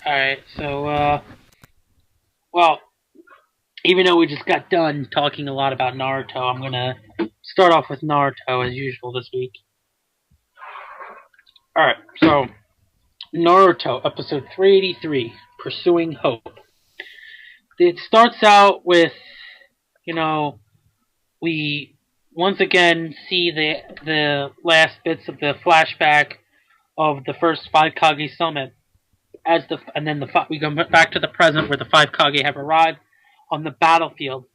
Alright, well, even though we just got done talking a lot about Naruto, I'm gonna start off with Naruto as usual this week. Alright, so Naruto, episode 383, Pursuing Hope. It starts out with, we once again see the last bits of the flashback of the first five Kage summit, and then we go back to the present where the five Kage have arrived on the battlefield,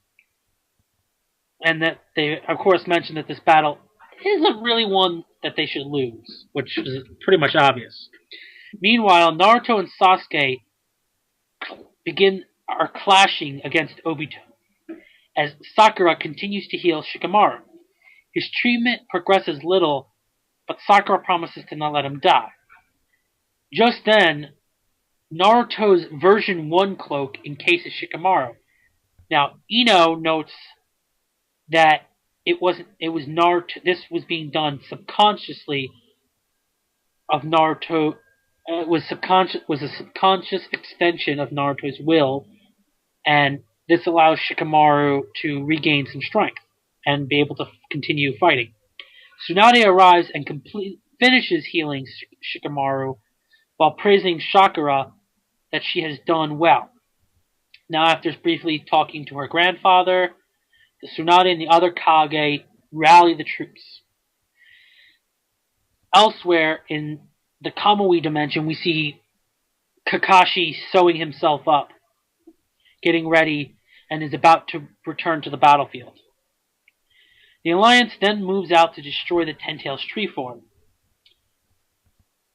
and that they of course mention that this battle isn't really one that they should lose, which is pretty much obvious. Meanwhile, Naruto and Sasuke are clashing against Obito as Sakura continues to heal Shikamaru. His treatment progresses little, but Sakura promises to not let him die. Just then, Naruto's version 1 cloak encases Shikamaru. Now, Ino notes that it was Naruto. This was being done subconsciously of Naruto. It was a subconscious extension of Naruto's will, and this allows Shikamaru to regain some strength and be able to continue fighting. Tsunade arrives and finishes healing Shikamaru while praising Sakura that she has done well. Now, after briefly talking to her grandfather, the Tsunade and the other Kage rally the troops. Elsewhere in the Kamui dimension, we see Kakashi sewing himself up, getting ready, and is about to return to the battlefield. The Alliance then moves out to destroy the Ten Tails tree form.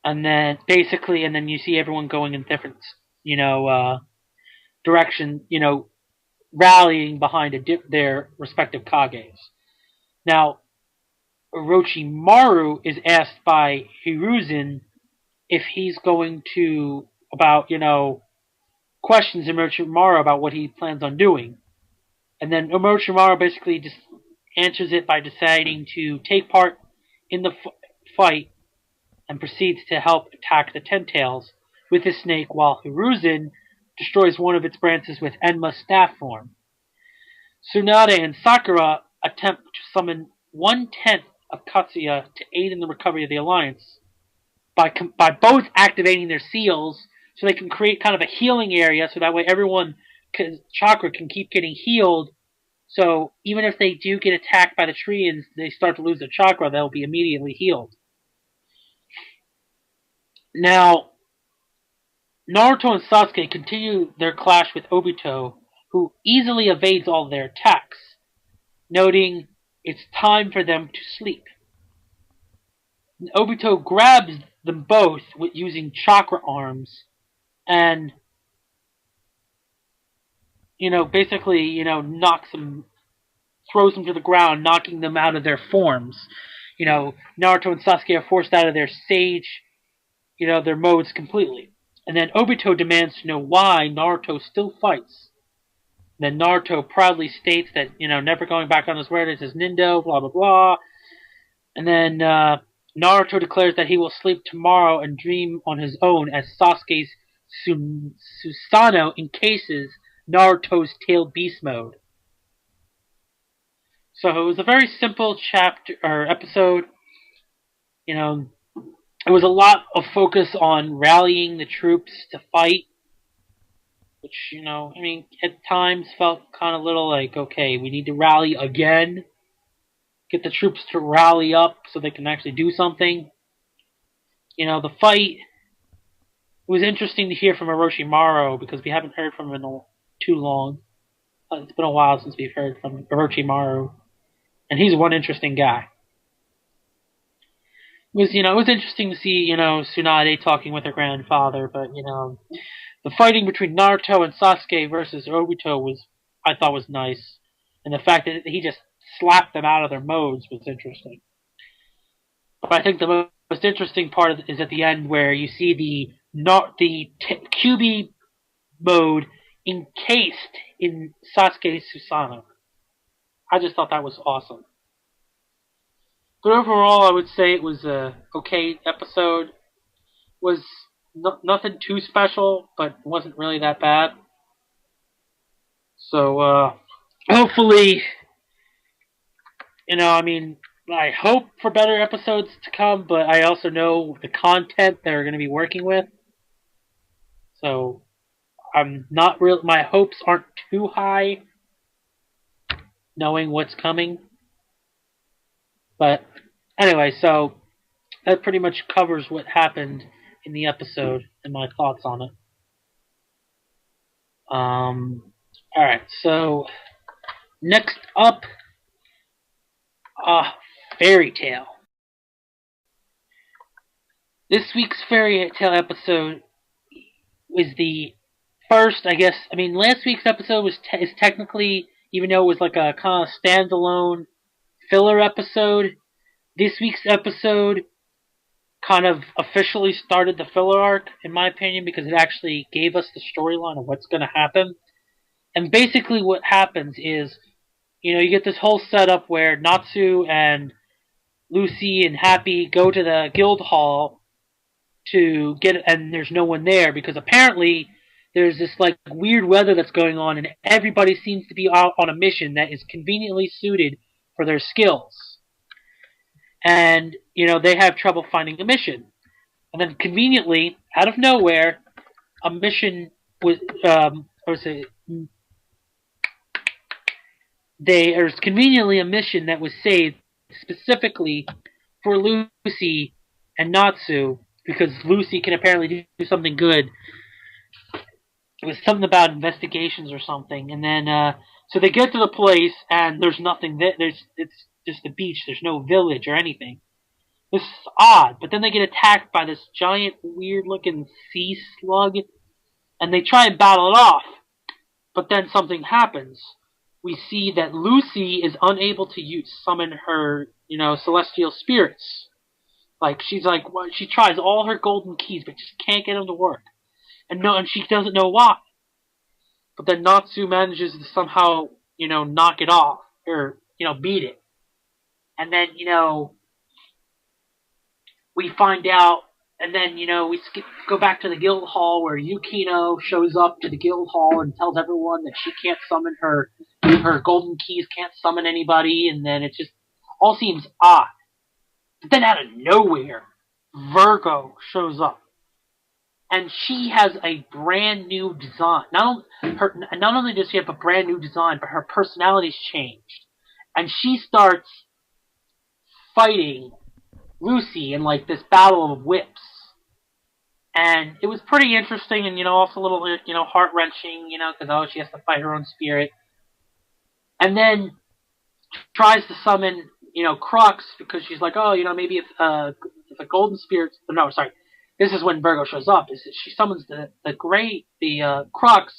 And then you see everyone going in different, direction, rallying behind their respective Kages. Now, Orochimaru is asked by Hiruzen if he's going to, questions Orochimaru about what he plans on doing. And then Orochimaru basically just answers it by deciding to take part in the fight and proceeds to help attack the Ten Tails with his snake, while Hiruzen destroys one of its branches with Enma's staff form. Tsunade and Sakura attempt to summon 1/10 of Katsuya to aid in the recovery of the Alliance by both activating their seals so they can create kind of a healing area, so that way everyone's chakra can keep getting healed. So even if they do get attacked by the tree and they start to lose their chakra, they'll be immediately healed. Now, Naruto and Sasuke continue their clash with Obito, who easily evades all their attacks, noting it's time for them to sleep. Obito grabs them both using chakra arms and, throws them to the ground, knocking them out of their forms. Naruto and Sasuke are forced out of their sage, their modes completely. And then Obito demands to know why Naruto still fights. Then Naruto proudly states that, never going back on his word as his Nindo, blah, blah, blah. And then Naruto declares that he will sleep tomorrow and dream on his own as Sasuke's Susanoo encases Naruto's tailed beast mode. So it was a very simple episode. It was a lot of focus on rallying the troops to fight, which, at times felt kind of little like, okay, we need to rally again, get the troops to rally up so they can actually do something. The fight, it was interesting to hear from Orochimaru because we haven't heard from him in too long. It's been a while since we've heard from Orochimaru, and he's one interesting guy. It was interesting to see, Tsunade talking with her grandfather, but, the fighting between Naruto and Sasuke versus Obito I thought was nice. And the fact that he just slapped them out of their modes was interesting. But I think the most interesting part is at the end where you see the QB mode encased in Sasuke's Susanoo. I just thought that was awesome. But overall, I would say it was a okay episode. Was nothing too special, but wasn't really that bad. So hopefully, I mean, I hope for better episodes to come, but I also know the content they're going to be working with. So I'm not real. My hopes aren't too high, knowing what's coming. But anyway, so that pretty much covers what happened in the episode and my thoughts on it. All right. So next up, fairy tale. This week's fairy tale episode was the first, I guess. I mean, last week's episode is technically, even though it was like a kind of standalone filler episode, this week's episode kind of officially started the filler arc, in my opinion, because it actually gave us the storyline of what's going to happen. And basically, what happens is, you get this whole setup where Natsu and Lucy and Happy go to the guild hall to get, and there's no one there because apparently there's this like weird weather that's going on, and everybody seems to be out on a mission that is conveniently suited for their skills. And they have trouble finding a mission, and then conveniently, out of nowhere, a mission was there's conveniently a mission that was saved specifically for Lucy and Natsu, because Lucy can apparently do something good. It was something about investigations or something, and then so they get to the place and there's nothing there. It's just a beach. There's no village or anything. This is odd, but then they get attacked by this giant, weird-looking sea slug, and they try and battle it off. But then something happens. We see that Lucy is unable to summon her, celestial spirits. Like she tries all her golden keys, but just can't get them to work, and she doesn't know why. But then Natsu manages to somehow, knock it off or beat it, and then we find out, and then we go back to the guild hall where Yukino shows up to the guild hall and tells everyone that she can't summon her golden keys, can't summon anybody, and then it just all seems odd. But then out of nowhere, Virgo shows up, and she has a brand new design. Not only does she have a brand new design, but her personality's changed, and she starts fighting Lucy in like this battle of whips. And it was pretty interesting, and also a little heart wrenching, because she has to fight her own spirit, and then tries to summon Crux, because she's like, maybe if a golden spirit. No, sorry, this is when Virgo shows up. She summons the Crux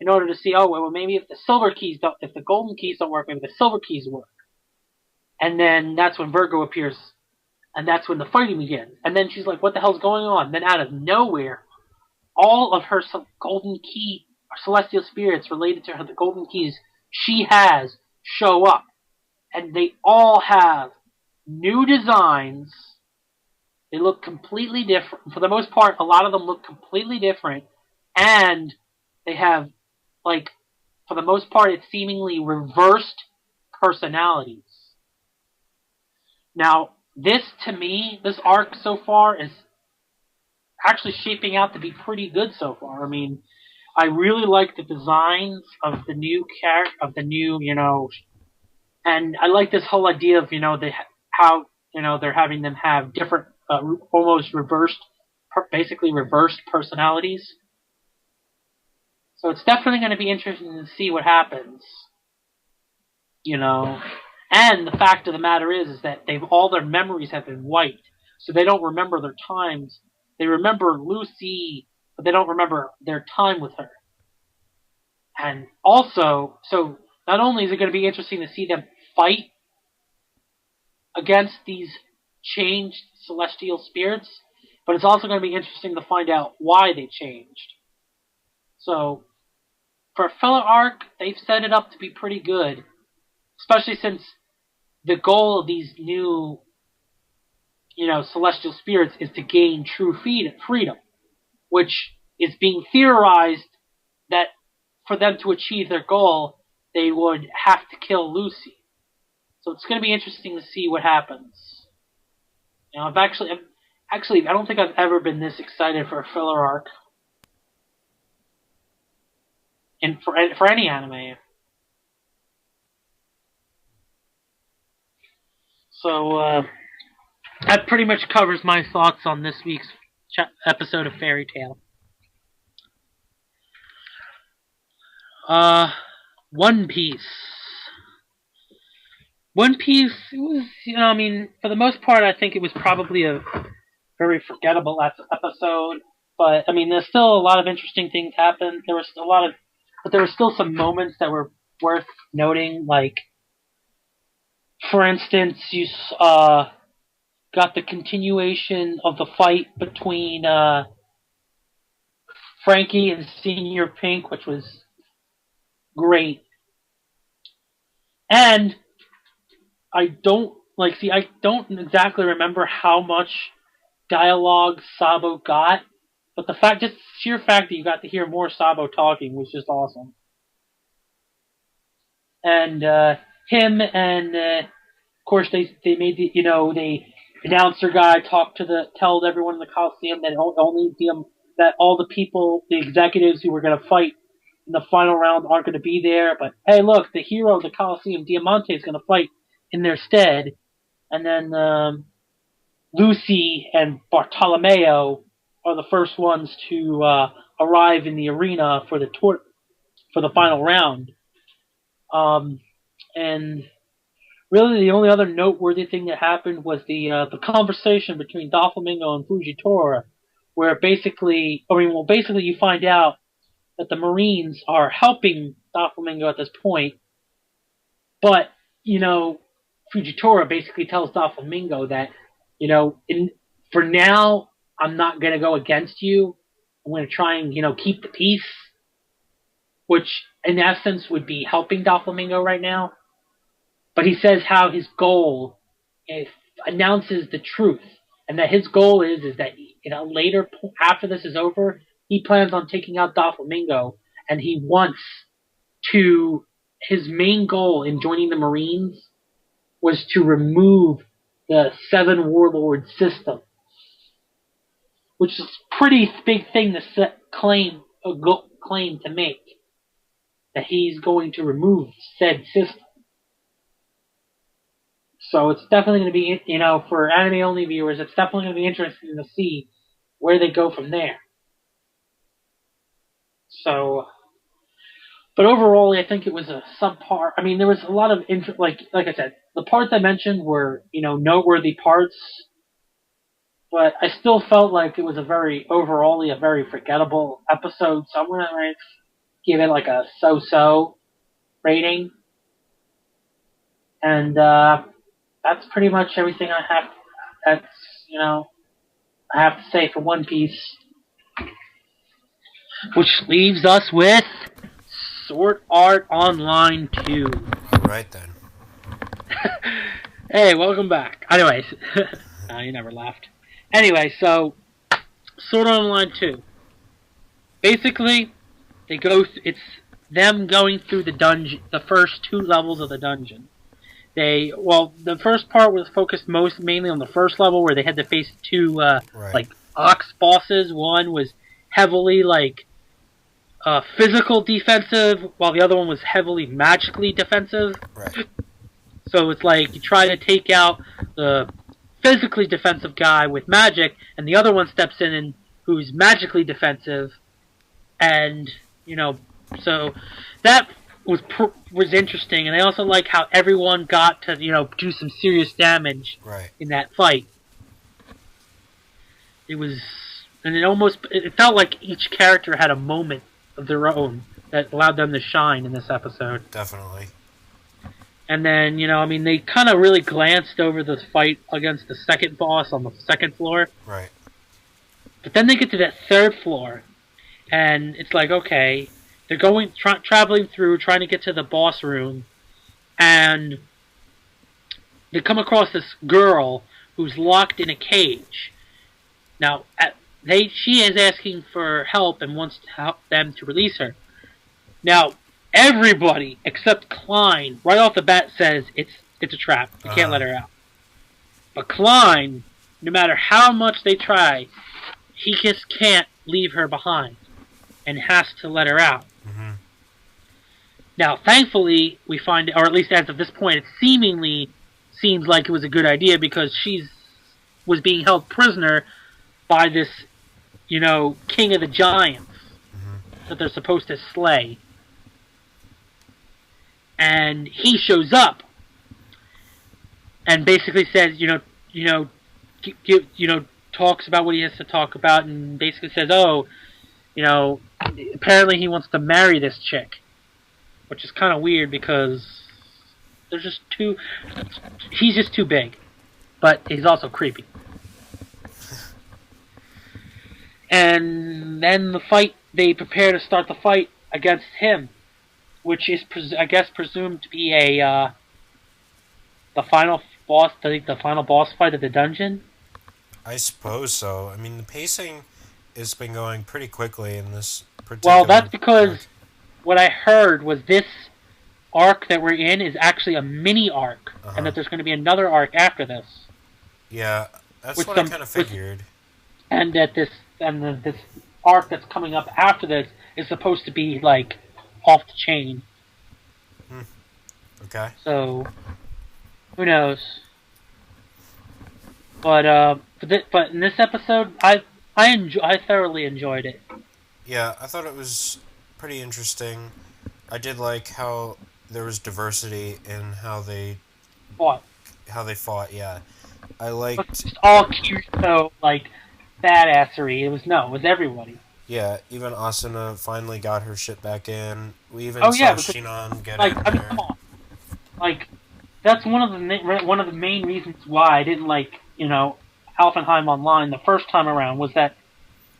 in order to see, maybe if the golden keys don't work, maybe the silver keys work. And then that's when Virgo appears. And that's when the fighting begins. And then she's like, what the hell's going on? And then out of nowhere, all of her golden key, celestial spirits related to her, the golden keys she has, show up. And they all have new designs. They look completely different. For the most part, a lot of them look completely different. And they have, for the most part, it's seemingly reversed personalities. Now, this arc so far is actually shaping out to be pretty good so far. I mean, I really like the designs of the new and I like this whole idea of, how they're having them have different, almost basically reversed personalities. So it's definitely going to be interesting to see what happens. And the fact of the matter is that all their memories have been wiped, so they don't remember their times. They remember Lucy, but they don't remember their time with her. And also, so not only is it going to be interesting to see them fight against these changed celestial spirits, but it's also going to be interesting to find out why they changed. So, for a filler arc, they've set it up to be pretty good, especially since the goal of these new, celestial spirits is to gain true freedom. which is being theorized that for them to achieve their goal, they would have to kill Lucy. So it's going to be interesting to see what happens. You know, I don't think I've ever been this excited for a filler arc, and for any anime. So that pretty much covers my thoughts on this week's episode of Fairy Tail. One Piece. One Piece, it was, I mean, for the most part, I think it was probably a very forgettable episode. But, I mean, there's still a lot of interesting things happened. But there were still some moments that were worth noting. Like, for instance, you got the continuation of the fight between Frankie and Senior Pink, which was great. And I don't exactly remember how much dialogue Sabo got, but just sheer fact that you got to hear more Sabo talking was just awesome. And him and of course they made the announcer guy tell everyone in the Coliseum that that all the people, the executives who were going to fight in the final round aren't going to be there, but hey, look, the hero of the Coliseum, Diamante, is going to fight in their stead. And then Lucy and Bartolomeo are the first ones to arrive in the arena for the final round. And really, the only other noteworthy thing that happened was the conversation between Doflamingo and Fujitora, where basically you find out that the Marines are helping Doflamingo at this point, but Fujitora basically tells Doflamingo that for now I'm not going to go against you. I'm going to try and keep the peace, which in essence would be helping Doflamingo right now. But he says how his goal announces the truth, and that his goal is that later, after this is over, he plans on taking out Doflamingo, and he wants to. His main goal in joining the Marines was to remove the Seven Warlord system, which is a pretty big thing to claim to make, that he's going to remove said system. So it's definitely going to be, for anime-only viewers, it's definitely going to be interesting to see where they go from there. So, but overall, I think it was a subpar. I mean, there was a lot of like I said, the parts I mentioned were noteworthy parts, but I still felt like it was a very forgettable episode. So I'm gonna give it like a so-so rating, and that's pretty much everything I have. I have to say for One Piece. Which leaves us with Sword Art Online 2. Right then. Hey, welcome back. Anyways, you never laughed. Anyway, so Sword Art Online 2. Basically, it's them going through the dungeon, the first 2 levels of the dungeon. The first part was focused mainly on the first level, where they had to face 2 ox bosses. One was heavily physical defensive, while the other one was heavily magically defensive. Right. So it's like you try to take out the physically defensive guy with magic, and the other one steps in and who's magically defensive, and so that was interesting. And I also like how everyone got to do some serious damage in that fight. It felt like each character had a moment of their own that allowed them to shine in this episode. Definitely. And then, they kind of really glanced over the fight against the second boss on the second floor. Right. But then they get to that third floor, and it's like, okay, they're traveling through, trying to get to the boss room, and they come across this girl who's locked in a cage. Now, she is asking for help and wants to help them to release her. Now, everybody except Klein, right off the bat, says it's a trap. You can't let her out. But Klein, no matter how much they try, he just can't leave her behind and has to let her out. Mm-hmm. Now, thankfully, we find, or at least as of this point, it seemingly seems like it was a good idea because was being held prisoner by this, king of the giants that they're supposed to slay. And he shows up and basically says, talks about what he has to talk about, and basically says, apparently he wants to marry this chick, which is kind of weird because he's just too big, but he's also creepy. And then they prepare to start the fight against him, which is, I guess, presumed to be the final boss fight of the dungeon. I suppose so. I mean, the pacing has been going pretty quickly in this particular. Well, that's because what I heard was this arc that we're in is actually a mini arc, and that there's going to be another arc after this. Yeah, that's what I kind of figured. And that this arc that's coming up after this is supposed to be like off the chain. Okay. So, who knows? But in this episode, I thoroughly enjoyed it. Yeah, I thought it was pretty interesting. I did like how there was diversity in how they fought. Yeah, I liked. It was just all Kirito badassery. It was everybody. Yeah, even Asuna finally got her shit back in. We even saw Shinon get in there. I mean, come on. That's one of the main reasons why I didn't like Alfenheim Online the first time around, was that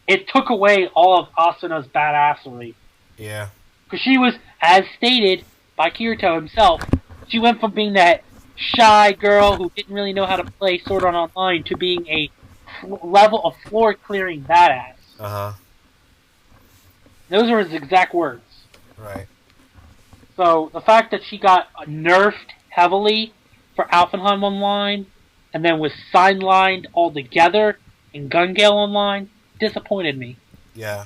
it took away all of Asuna's badassery. Yeah. Because she was, as stated by Kirito himself, she went from being that shy girl who didn't really know how to play Sword Art Online to being a level of floor clearing badass. Those are his exact words. Right. So the fact that she got nerfed heavily for Alfenheim Online and then was sidelined altogether in Gun Gale Online disappointed me. Yeah.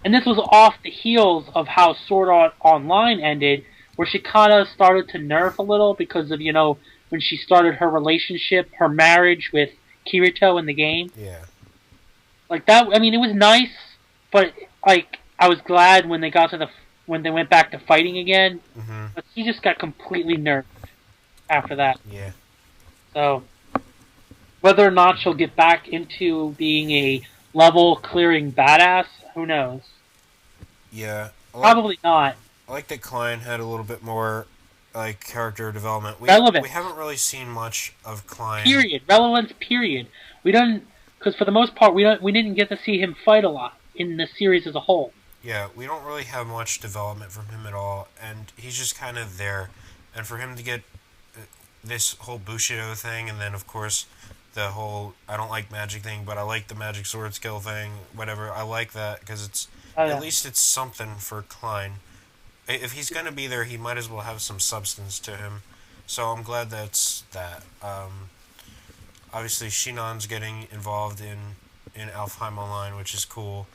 And this was off the heels of how Sword Art Online ended, where she kind of started to nerf a little because of, when she started her relationship, her marriage with Kirito in the game. Yeah. That, I mean, it was nice, but, I was glad when they went back to fighting again. Mm-hmm. But she just got completely nerfed after that. Yeah. So, whether or not she'll get back into being a level-clearing badass, who knows? Yeah. Probably not. I like that Klein had a little bit more, character development. We haven't really seen much of Klein. Relevance, period. We don't, because for the most part, we didn't get to see him fight a lot in the series as a whole. Yeah, we don't really have much development from him at all, and he's just kind of there. And for him to get this whole Bushido thing, and then, of course, the whole I don't like magic thing, but I like the magic sword skill thing, whatever, I like that, because it's at least it's something for Klein. If he's going to be there, he might as well have some substance to him. So I'm glad that's that. Obviously, Shinon's getting involved in Alfheim Online, which is cool.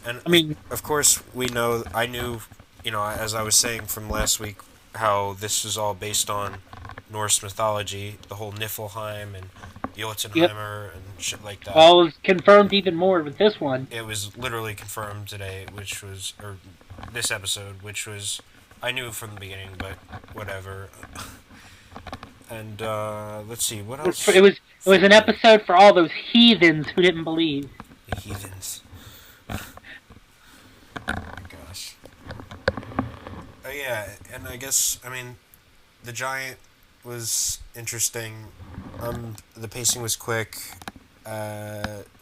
And I mean, of course, I knew, as I was saying from last week, how this is all based on Norse mythology, the whole Niflheim and Jotunheimer and shit like that. Well, it was confirmed even more with this one. It was literally confirmed today, or this episode, which was, I knew from the beginning, but whatever. And let's see, what else? It was an episode for all those heathens who didn't believe. The heathens. Oh my gosh. Oh yeah, and I guess, the giant was interesting. The pacing was quick,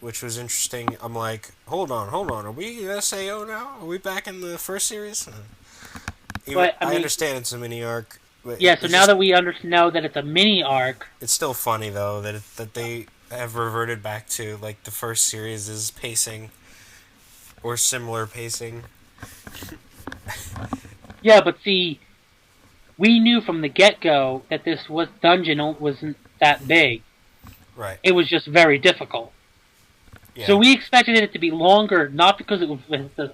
which was interesting. I'm like, hold on, are we SAO now? Are we back in the first series? I understand it's a mini arc. Yeah, so now that we know that it's a mini arc, it's still funny though that they have reverted back to like the first series' pacing or similar pacing. Yeah, but see, we knew from the get-go that this dungeon wasn't that big. Right. It was just very difficult. So Yeah. we expected it to be longer, not because it was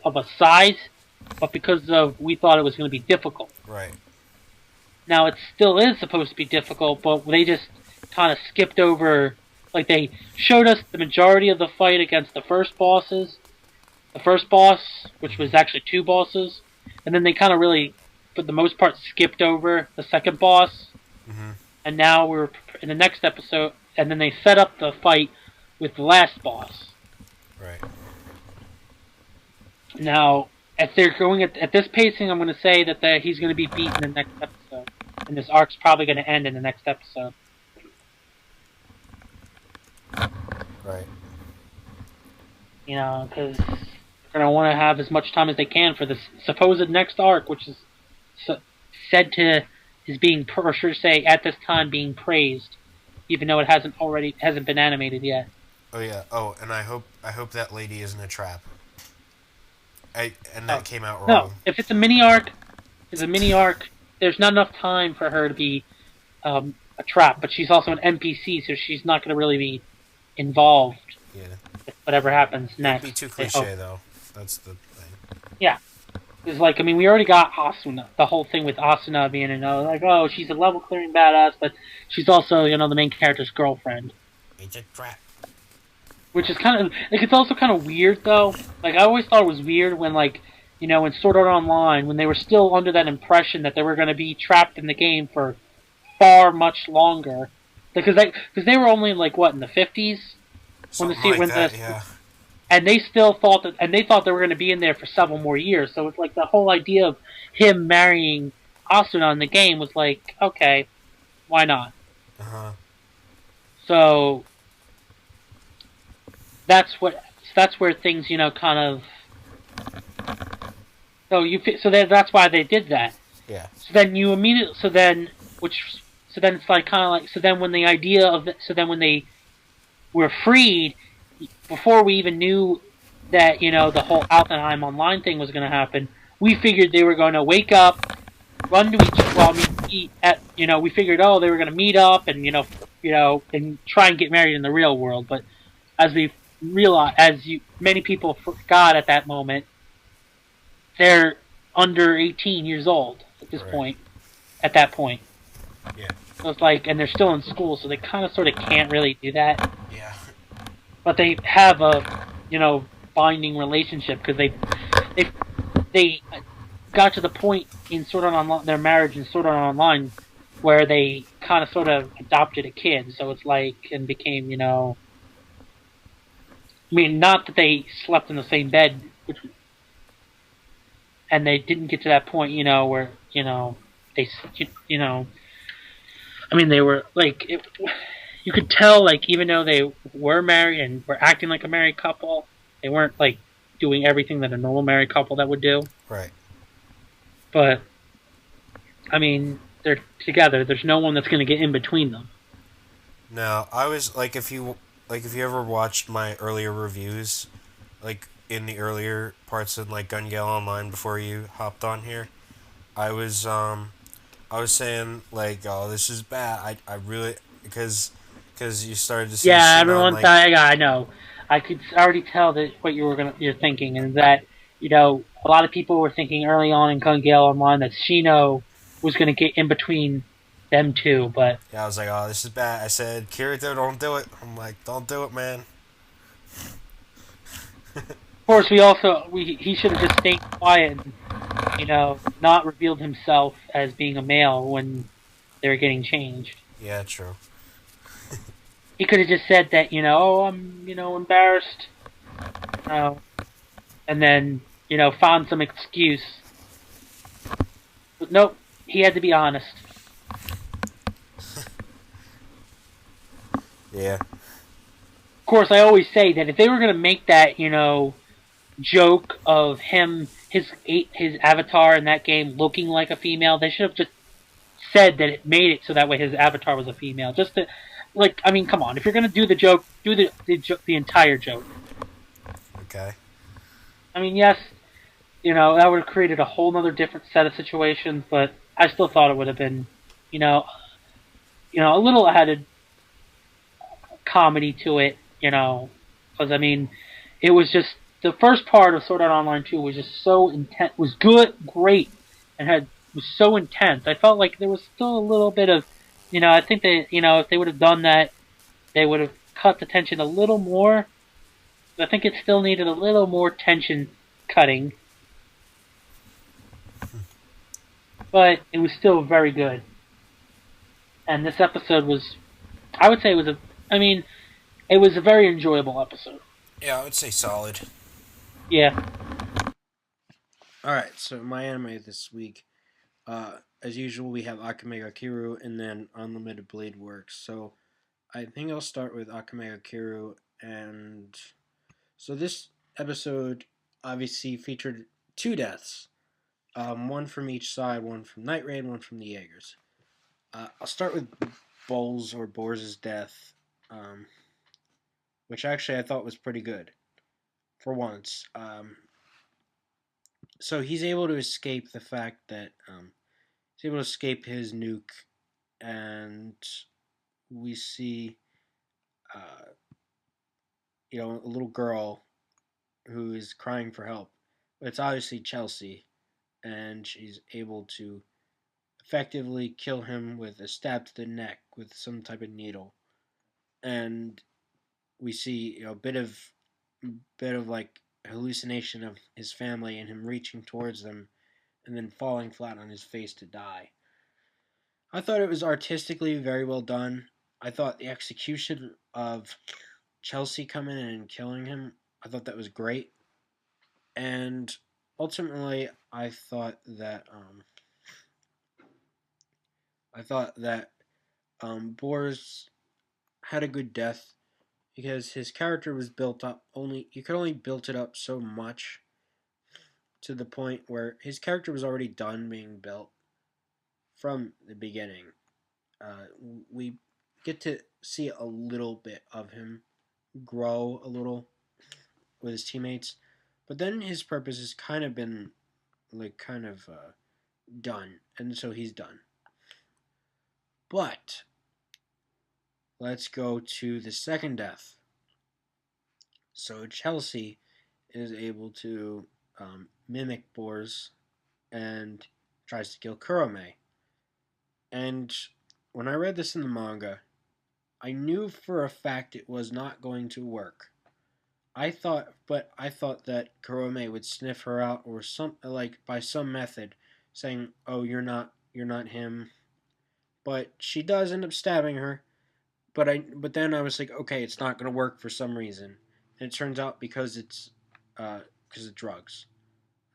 of a size, but because we thought it was going to be difficult. Right. Now it still is supposed to be difficult, but they just kind of skipped over. Like they showed us the majority of the fight against the first bosses, the first boss, which was actually two bosses, and then they kind of really, for the most part, skipped over the second boss. Mm-hmm. And now we're in the next episode, and then they set up the fight with the last boss. Right. Now, if they're going at this pacing, I'm going to say that he's going to be beaten in the next episode, and this arc's probably going to end in the next episode. Right. You know, because they're going to want to have as much time as they can for this supposed next arc, which is said to is being, or should I say, at this time being praised, even though it hasn't been animated yet. Oh yeah. Oh, and I hope that lady isn't a trap. That came out wrong. No, if it's a mini arc, there's not enough time for her to be a trap. But she's also an NPC, so she's not going to really be involved. Yeah. With whatever happens next. It'd be too cliche though. That's the thing. Yeah. It's like, I mean, we already got Asuna. The whole thing with Asuna being, like, oh, she's a level clearing badass, but she's also, the main character's girlfriend. It's a trap. Which is kind of, like, it's also kind of weird, though. Like, I always thought it was weird when, like, in Sword Art Online, when they were still under that impression that they were going to be trapped in the game for far much longer. Because they were only, like, what, in the 50s? Yeah. And they still thought they were going to be in there for several more years. So it's like the whole idea of him marrying Asuna in the game was like, okay, why not? Uh-huh. So that's where things, kind of. That's why they did that. Yeah. So then it's like kind of like when they were freed. Before we even knew that, the whole Altenheim Online thing was going to happen, we figured they were going to wake up, run to we figured, they were going to meet up and, and try and get married in the real world. But as we realized, many people forgot at that moment, they're under 18 years old at this point, at that point. Yeah. So it's like, and they're still in school, so they kind of sort of can't really do that. Yeah. But they have a, binding relationship because they got to the point in Sword Art Online, their marriage in Sword Art Online, where they kind of sort of adopted a kid. So it's like, and became, I mean, not that they slept in the same bed, and they didn't get to that point, where, they, I mean, they were like. You could tell, like, even though they were married and were acting like a married couple, they weren't, like, doing everything that a normal married couple that would do. Right. But, I mean, they're together. There's no one that's going to get in between them. No, I was, like, if you ever watched my earlier reviews, like, in the earlier parts of, like, Gun Gale Online before you hopped on here, I was saying, like, oh, this is bad. I really, because you started to see. Yeah, everyone thought. I know. I could already tell that what you're thinking, and that a lot of people were thinking early on in Gun Gale Online that Shino was going to get in between them two, but yeah, I was like, oh, this is bad. I said, Kirito, don't do it. I'm like, don't do it, man. Of course, he should have just stayed quiet and not revealed himself as being a male when they were getting changed. Yeah, true. He could have just said that, I'm, embarrassed, and then, found some excuse. But nope, he had to be honest. Yeah. Of course, I always say that if they were going to make that, joke of his avatar in that game looking like a female, they should have just said that it made it so that way his avatar was a female. Just to like, I mean, come on. If you're gonna do the joke, do the entire joke. Okay. I mean, yes, that would have created a whole other different set of situations, but I still thought it would have been, you know, a little added comedy to it, because I mean, it was just the first part of Sword Art Online 2 was just so intense, was good, great, and was so intense. I felt like there was still a little bit of, I think they, if they would have done that, they would have cut the tension a little more. I think it still needed a little more tension cutting, but it was still very good. And this episode was, I would say, I mean, it was a very enjoyable episode. Yeah, I would say solid. Yeah. Alright, so my anime this week, as usual, we have Akame Kiru and then Unlimited Blade Works. So I think I'll start with Akame Kiru. And so this episode obviously featured two deaths, one from each side, one from Night Raid, one from the Jaegers. I'll start with Borz's death, which actually I thought was pretty good for once. So he's able to escape the fact that he's able to escape his nuke, and we see, uh, a little girl who is crying for help. But it's obviously Chelsea, and she's able to effectively kill him with a stab to the neck with some type of needle. And we see, a bit of like hallucination of his family and him reaching towards them and then falling flat on his face to die. I thought it was artistically very well done. I thought the execution of Chelsea coming in and killing him, I thought that was great. And ultimately, I thought that Boris had a good death because his character was built up only you could only build it up so much to the point where his character was already done being built from the beginning. We get to see a little bit of him grow a little with his teammates, but then his purpose has kind of been like done, and so he's done. But let's go to the second death. So Chelsea is able to mimic Boars and tries to kill Kurome. And when I read this in the manga, I knew for a fact it was not going to work. I thought that Kurome would sniff her out or some like by some method, saying, "Oh, you're not him." But she does end up stabbing her. But then I was like, okay, it's not gonna work for some reason, and it turns out because of drugs,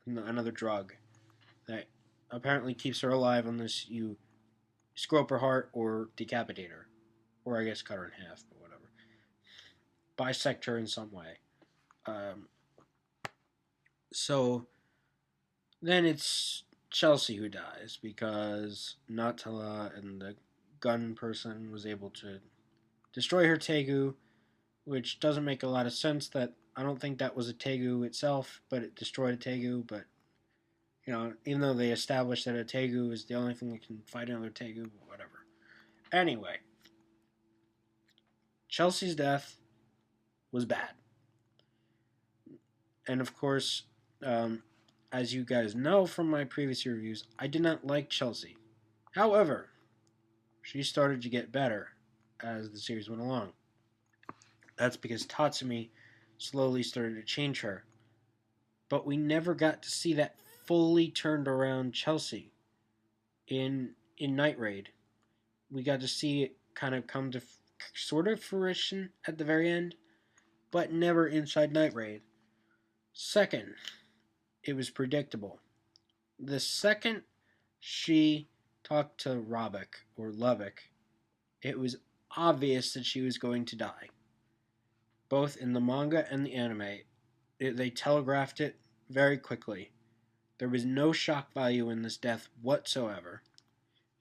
another drug that apparently keeps her alive unless you screw up her heart or decapitate her, or I guess cut her in half, but whatever, bisect her in some way. Um, so then it's Chelsea who dies because Natala and the gun person was able to destroy her Tegu, which doesn't make a lot of sense. That I don't think that was a Tegu itself, but it destroyed a Tegu. But even though they established that a Tegu is the only thing that can fight another Tegu, whatever. Anyway, Chelsea's death was bad, and of course, as you guys know from my previous reviews, I did not like Chelsea. However, she started to get better as the series went along. That's because Tatsumi slowly started to change her. But we never got to see that fully turned around Chelsea in Night Raid. We got to see it kind of come to sort of fruition at the very end, but never inside Night Raid. Second, it was predictable. The second she talked to Robic or Lovick, it was obvious that she was going to die. Both in the manga and the anime, they telegraphed it very quickly. There was no shock value in this death whatsoever.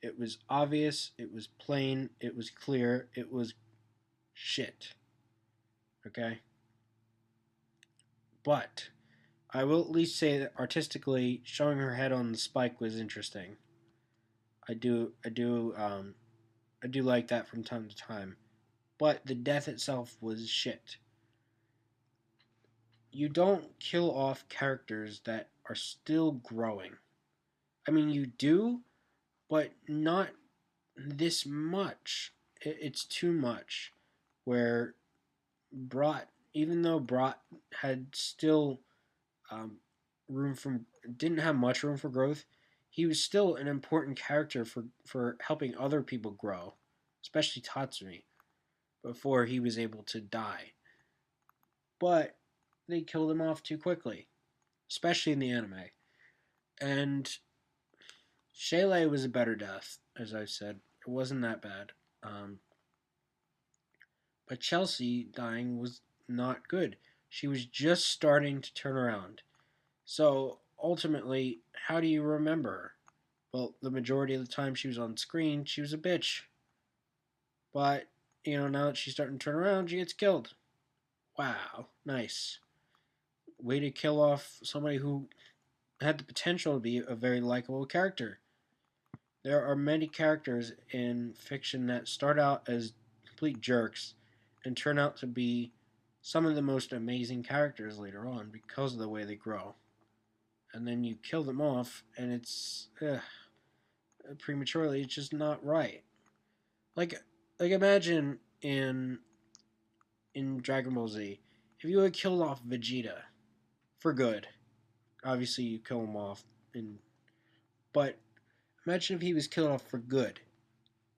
It was obvious, it was plain, it was clear, it was shit. Okay? But I will at least say that artistically, showing her head on the spike was interesting. I do like that from time to time. But the death itself was shit. You don't kill off characters that are still growing. I mean, you do, but not this much. It's too much. Where Brought, even though Brought had still um, room for, didn't have much room for growth, he was still an important character for helping other people grow, especially Tatsumi, before he was able to die. But they killed him off too quickly, especially in the anime. And Shayla was a better death, as I said. It wasn't that bad. Um, but Chelsea dying was not good. She was just starting to turn around. So ultimately, how do you remember her? Well, the majority of the time she was on screen, she was a bitch. But, now that she's starting to turn around, she gets killed. Wow, nice. Way to kill off somebody who had the potential to be a very likable character. There are many characters in fiction that start out as complete jerks and turn out to be some of the most amazing characters later on because of the way they grow. And then you kill them off, and it's prematurely. It's just not right. Like, imagine in Dragon Ball Z, if you had killed off Vegeta for good. Obviously, you kill him off, but imagine if he was killed off for good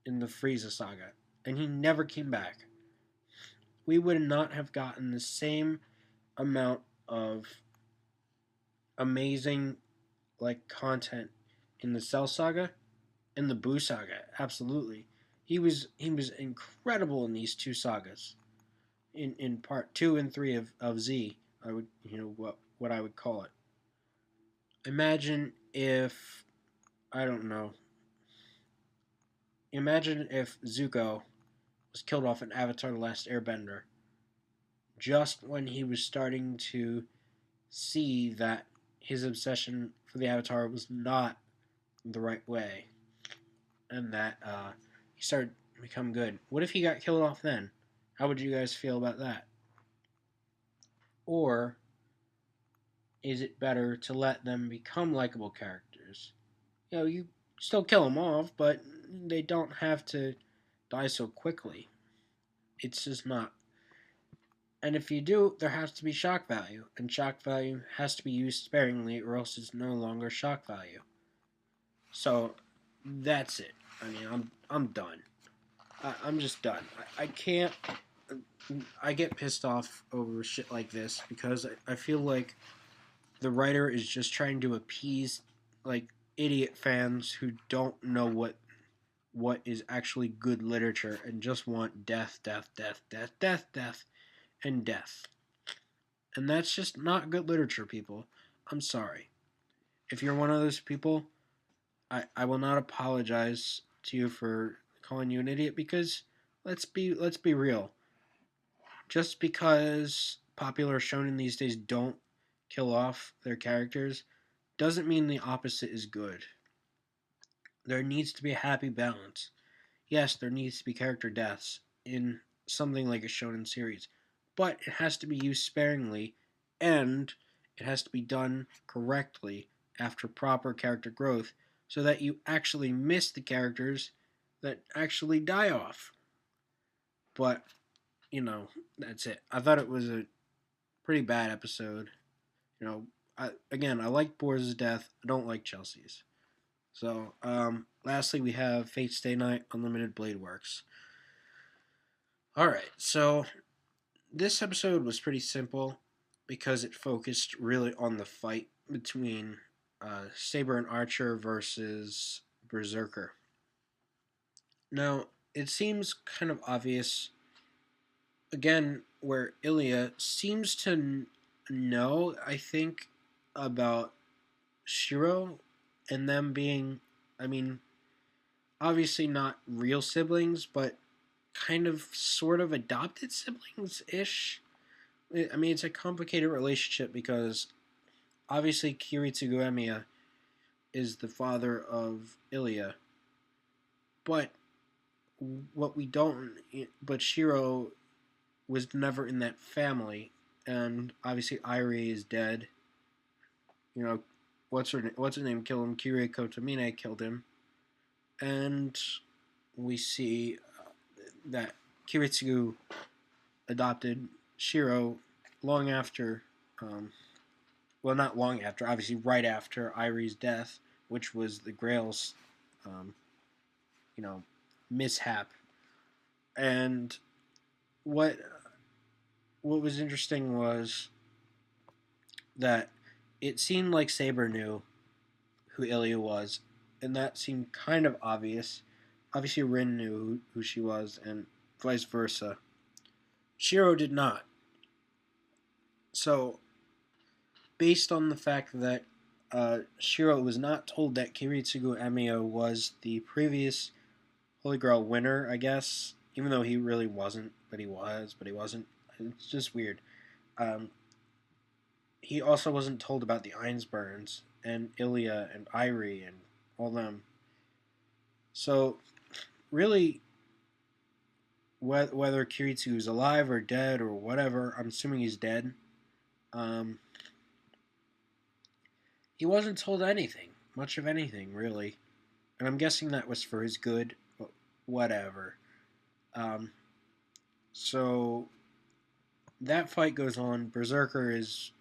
in the Frieza saga, and he never came back. We would not have gotten the same amount of amazing content in the Cell saga and the Buu saga. Absolutely, he was incredible in these two sagas. In part 2 and 3 of Z, I would what I would call it. Imagine if I don't know. Imagine if Zuko was killed off in Avatar: The Last Airbender just when he was starting to see that his obsession for the Avatar was not the right way, and that he started to become good. What if he got killed off then? How would you guys feel about that? Or is it better to let them become likable characters? You still kill them off, but they don't have to die so quickly. It's just not. And if you do, there has to be shock value, and shock value has to be used sparingly, or else it's no longer shock value. So that's it. I mean, I'm done. I'm just done. I can't. I get pissed off over shit like this because I feel like the writer is just trying to appease idiot fans who don't know what is actually good literature and just want death, death, death, death, death, death, and death. And that's just not good literature, people. I'm sorry. If you're one of those people, I will not apologize to you for calling you an idiot because let's be real. Just because popular shonen these days don't kill off their characters doesn't mean the opposite is good. There needs to be a happy balance. Yes, there needs to be character deaths in something like a shonen series, but it has to be used sparingly and it has to be done correctly after proper character growth so that you actually miss the characters that actually die off. But, that's it. I thought it was a pretty bad episode. I like Boris' death. I don't like Chelsea's. So, lastly, we have Fate Stay Night Unlimited Blade Works. Alright, so this episode was pretty simple because it focused really on the fight between Saber and Archer versus Berserker. Now, it seems kind of obvious, again, where Ilya seems to know, I think, about Shiro and them being, I mean, obviously not real siblings, but kind of sort of adopted siblings ish. I mean, it's a complicated relationship because obviously Kiritsugu Emiya is the father of Ilya, but what we don't, but Shiro was never in that family, and obviously Irie is dead. You know, what's her name killed him? Kiriko Tomine killed him, and we see that Kiritsugu adopted Shiro long after, well, not long after, obviously right after Irie's death, which was the Grail's, um, you know, mishap. And what was interesting was that it seemed like Saber knew who Ilya was, and that seemed kind of obvious. Obviously, Rin knew who she was, and vice versa. Shiro did not. So, based on the fact that Shiro was not told that Kiritsugu Emiya was the previous Holy Grail winner, I guess, even though he really wasn't, but he was, but he wasn't. It's just weird. He also wasn't told about the Einsburns and Ilya and Irie and all them. So, really, whether Kiritsu is alive or dead or whatever, I'm assuming he's dead. He wasn't told anything, much of anything, really. And I'm guessing that was for his good, but whatever. So, that fight goes on. Berserker is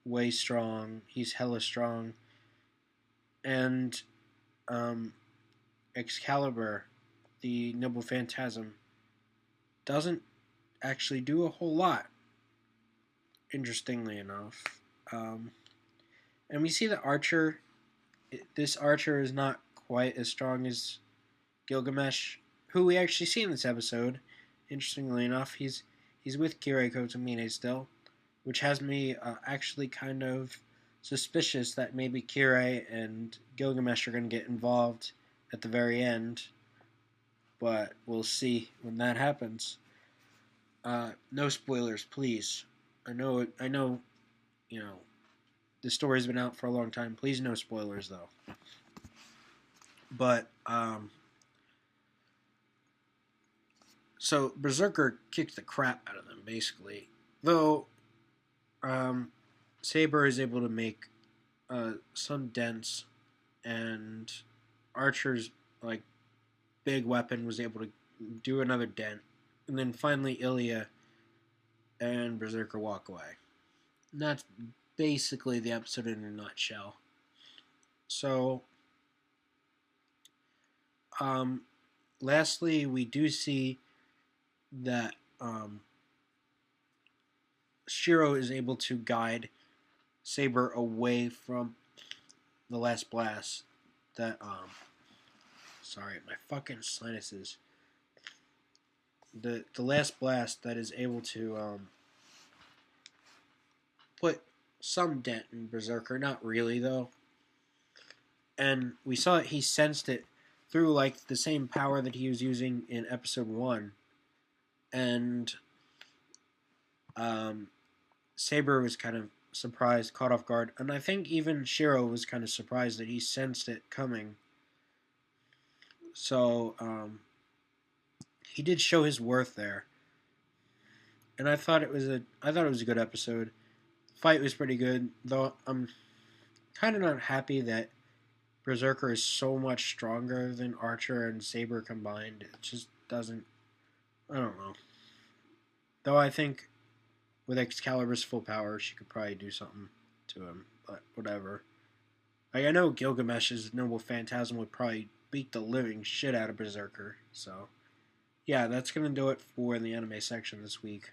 way strong. He's hella strong. And Excalibur, the Noble Phantasm, doesn't actually do a whole lot, interestingly enough. And we see that Archer, this Archer is not quite as strong as Gilgamesh, who we actually see in this episode. Interestingly enough, he's with Kiriko Tomine still, which has me actually kind of suspicious that maybe Kirei and Gilgamesh are going to get involved at the very end, but we'll see when that happens. No spoilers, please. I know, you know, the story's been out for a long time. Please, no spoilers, though. But, so Berserker kicks the crap out of them, basically. Though, Saber is able to make some dents, and Archer's like big weapon was able to do another dent, and then finally Ilya and Berserker walk away. And that's basically the episode in a nutshell. So, lastly, we do see that Shiro is able to guide Saber away from the last blast that sorry, my fucking sinuses. The last blast that is able to put some dent in Berserker, not really though. And we saw he sensed it through like the same power that he was using in episode 1. And Saber was kind of surprised, caught off guard, and I think even Shiro was kind of surprised that he sensed it coming. So he did show his worth there, and I thought it was a good episode. The fight was pretty good, though I'm kind of not happy that Berserker is so much stronger than Archer and Saber combined. It just doesn't. I don't know. Though I think with Excalibur's full power, she could probably do something to him, but whatever. Like, I know Gilgamesh's Noble Phantasm would probably beat the living shit out of Berserker, so yeah, that's gonna do it for the anime section this week.